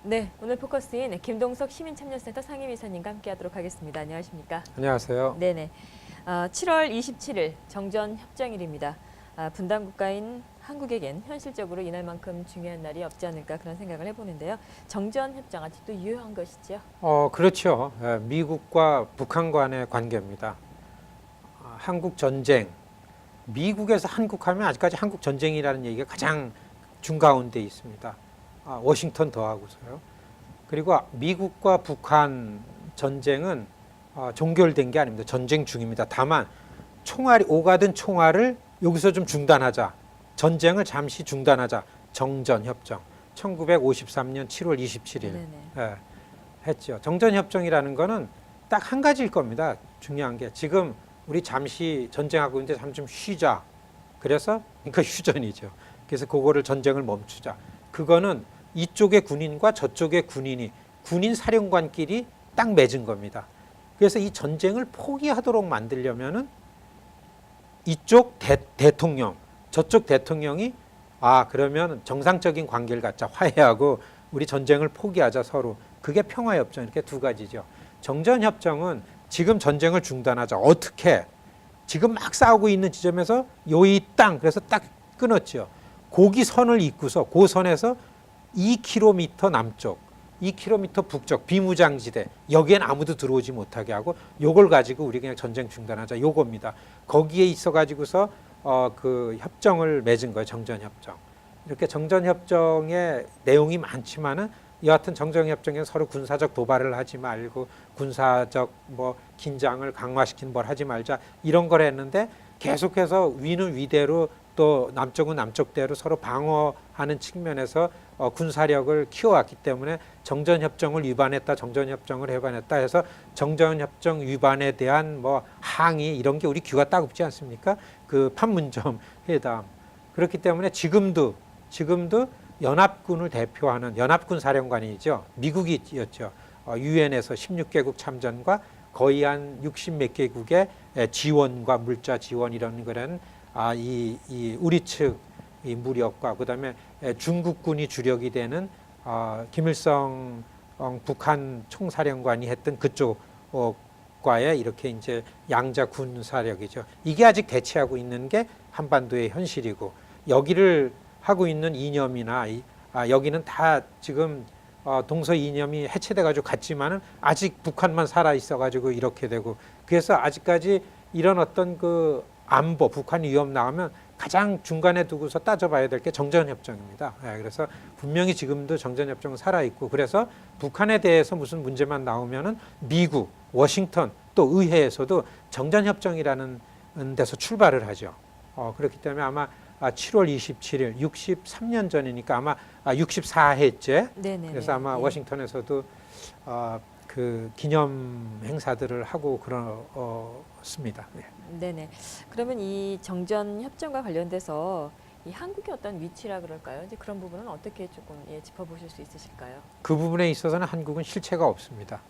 네, 오늘 포커스인 김동석 시민참여센터 상임이사님과 함께하도록 하겠습니다. 안녕하십니까? 안녕하세요. 네네. 7월 27일 정전협정일입니다. 분단 국가인 한국에겐 현실적으로 이날만큼 중요한 날이 없지 않을까 그런 생각을 해보는데요. 정전협정 아직도 유효한 것이지요? 그렇죠. 미국과 북한 간의 관계입니다. 한국 전쟁, 미국에서 한국하면 아직까지 한국 전쟁이라는 얘기가 가장 중가운데 있습니다. 워싱턴 더하고서요. 그리고 미국과 북한 전쟁은 종결된 게 아닙니다. 전쟁 중입니다. 다만 오가든 총알을 여기서 좀 중단하자. 전쟁을 잠시 중단하자. 정전협정. 1953년 7월 27일 했죠. 정전협정이라는 거는 딱 한 가지일 겁니다. 중요한 게 지금 우리 잠시 전쟁하고 있는데 잠시 좀 쉬자. 그래서 그러니까 휴전이죠. 그래서 그거를 전쟁을 멈추자. 그거는 이쪽의 군인과 저쪽의 군인 사령관끼리 딱 맺은 겁니다. 그래서 이 전쟁을 포기하도록 만들려면은 이쪽 대통령, 저쪽 대통령이 그러면 정상적인 관계를 갖자, 화해하고 우리 전쟁을 포기하자 서로. 그게 평화협정. 이렇게 두 가지죠. 정전협정은 지금 전쟁을 중단하자. 어떻게? 지금 막 싸우고 있는 지점에서 요이 땅, 그래서 딱 끊었죠. 거기 선을 잇고서 그 선에서 2km 남쪽, 2km 북쪽 비무장지대, 여기엔 아무도 들어오지 못하게 하고 요걸 가지고 우리 그냥 전쟁 중단하자, 요겁니다. 거기에 있어 가지고서 그 협정을 맺은 거예요. 정전협정. 이렇게 정전협정의 내용이 많지만은 여하튼 정전협정에는 서로 군사적 도발을 하지 말고 군사적 긴장을 강화시킨 뭘 하지 말자, 이런 걸 했는데 계속해서 위는 위대로 또 남쪽은 남쪽대로 서로 방어하는 측면에서 군사력을 키워왔기 때문에 정전협정을 위반했다, 정전협정을 위반했다 해서 정전협정 위반에 대한 항의, 이런 게 우리 귀가 따갑지 않습니까? 그 판문점 회담. 그렇기 때문에 지금도 연합군을 대표하는 연합군 사령관이죠. 미국이었죠. 유엔에서 16개국 참전과 거의 한 60몇 개국의 지원과 물자 지원, 이런 거는 우리 측 이 무력과 그다음에 중국군이 주력이 되는 김일성 북한 총사령관이 했던 그쪽과의 이렇게 이제 양자 군사력이죠. 이게 아직 대치하고 있는 게 한반도의 현실이고, 여기를 하고 있는 이념이나 여기는 다 지금 동서 이념이 해체돼 가지고 갔지만은 아직 북한만 살아 있어 가지고 이렇게 되고, 그래서 아직까지 이런 어떤 그 안보, 북한 위협 나오면 가장 중간에 두고서 따져봐야 될 게 정전협정입니다. 그래서 분명히 지금도 정전협정은 살아있고, 그래서 북한에 대해서 무슨 문제만 나오면은 미국, 워싱턴 또 의회에서도 정전협정이라는 데서 출발을 하죠. 그렇기 때문에 아마 7월 27일, 63년 전이니까 아마 64회째. 그래서 아마 워싱턴에서도 그 기념 행사들을 하고 그렇습니다. 네네. 그러면 이 정전 협정과 관련돼서 이 한국의 어떤 위치라 그럴까요? 이제 그런 부분은 어떻게 조금 짚어보실 수 있으실까요? 그 부분에 있어서는 한국은 실체가 없습니다.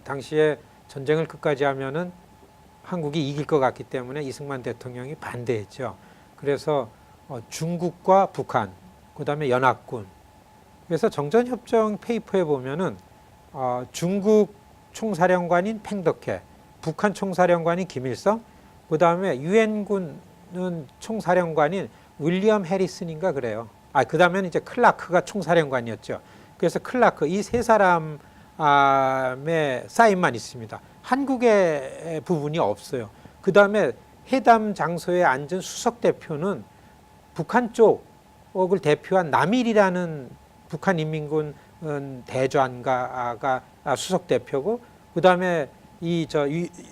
당시에 전쟁을 끝까지 하면은 한국이 이길 것 같기 때문에 이승만 대통령이 반대했죠. 그래서 중국과 북한, 그다음에 연합군. 그래서 정전협정 페이퍼에 보면은 중국 총사령관인 팽덕회, 북한 총사령관인 김일성, 그다음에 유엔군은 총사령관인 윌리엄 해리슨인가 그래요. 그다음에는 이제 클라크가 총사령관이었죠. 그래서 클라크, 이 세 사람의 사인만 있습니다. 한국의 부분이 없어요. 그다음에 회담 장소에 앉은 수석 대표는 북한 쪽을 대표한 남일이라는 북한 인민군 대전가가 수석 대표고, 그다음에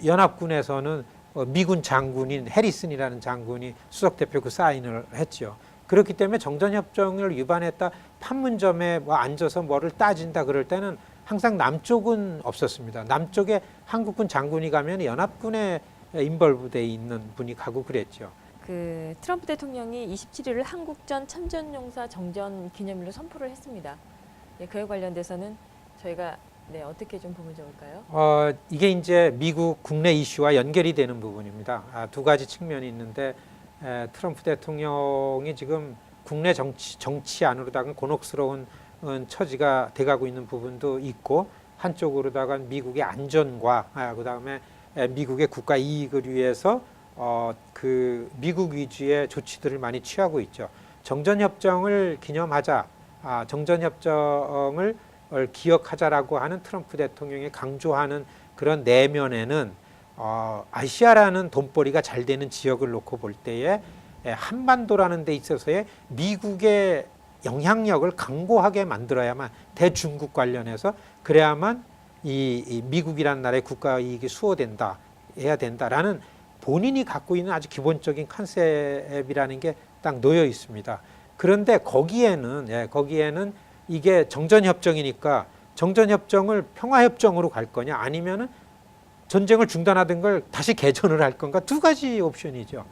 연합군에서는 미군 장군인 해리슨이라는 장군이 수석 대표 그 사인을 했죠. 그렇기 때문에 정전협정을 위반했다, 판문점에 앉아서 뭐를 따진다 그럴 때는 항상 남쪽은 없었습니다. 남쪽에 한국군 장군이 가면 연합군에 인벌브돼 있는 분이 가고 그랬죠. 그 트럼프 대통령이 27일을 한국전 참전용사 정전 기념일로 선포를 했습니다. 그에 관련돼서는 저희가 어떻게 좀 보면 좋을까요? 이게 이제 미국 국내 이슈와 연결이 되는 부분입니다. 두 가지 측면이 있는데, 트럼프 대통령이 지금 국내 정치 안으로다가 곤혹스러운 처지가 돼가고 있는 부분도 있고 한쪽으로다가 미국의 안전과 그다음에 미국의 국가 이익을 위해서 그 미국 위주의 조치들을 많이 취하고 있죠. 정전협정을 기념하자, 정전협정을 기억하자라고 하는 트럼프 대통령이 강조하는 그런 내면에는 아시아라는 돈벌이가 잘 되는 지역을 놓고 볼 때에 한반도라는 데 있어서의 미국의 영향력을 강고하게 만들어야만 대중국 관련해서 그래야만 이 미국이라는 나라의 국가 이익이 수호된다, 해야 된다라는 본인이 갖고 있는 아주 기본적인 컨셉이라는 게 딱 놓여 있습니다. 그런데 거기에는 이게 정전협정이니까 정전협정을 평화협정으로 갈 거냐 아니면은 전쟁을 중단하던 걸 다시 개전을 할 건가 두 가지 옵션이죠.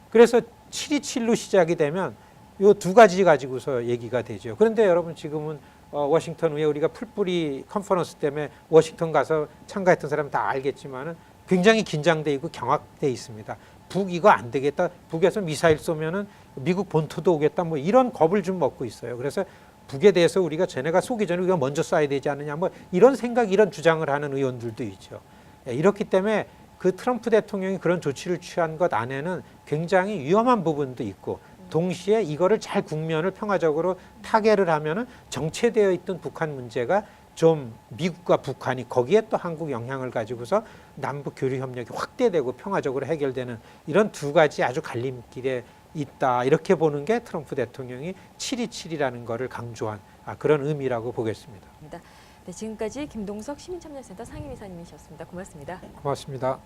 그래서 727로 시작이 되면 요 두 가지 가지고서 얘기가 되죠. 그런데 여러분 지금은 워싱턴 왜 우리가 풀뿌리 컨퍼런스 때문에 워싱턴 가서 참가했던 사람 다 알겠지만은 굉장히 긴장돼 있고 경악돼 있습니다. 북 이거 안 되겠다. 북에서 미사일 쏘면은 미국 본토도 오겠다. 뭐 이런 겁을 좀 먹고 있어요. 그래서 북에 대해서 우리가 쟤네가 쏘기 전에 우리가 먼저 쏴야 되지 않느냐. 뭐 이런 생각, 이런 주장을 하는 의원들도 있죠. 이렇기 때문에 그 트럼프 대통령이 그런 조치를 취한 것 안에는 굉장히 위험한 부분도 있고 동시에 이거를 잘 국면을 평화적으로 타개를 하면은 정체되어 있던 북한 문제가 좀 미국과 북한이 거기에 또 한국 영향을 가지고서 남북 교류 협력이 확대되고 평화적으로 해결되는 이런 두 가지 아주 갈림길에 있다. 이렇게 보는 게 트럼프 대통령이 727이라는 거를 강조한 그런 의미라고 보겠습니다. 네, 지금까지 김동석 시민참여센터 상임이사님이셨습니다. 고맙습니다. 고맙습니다.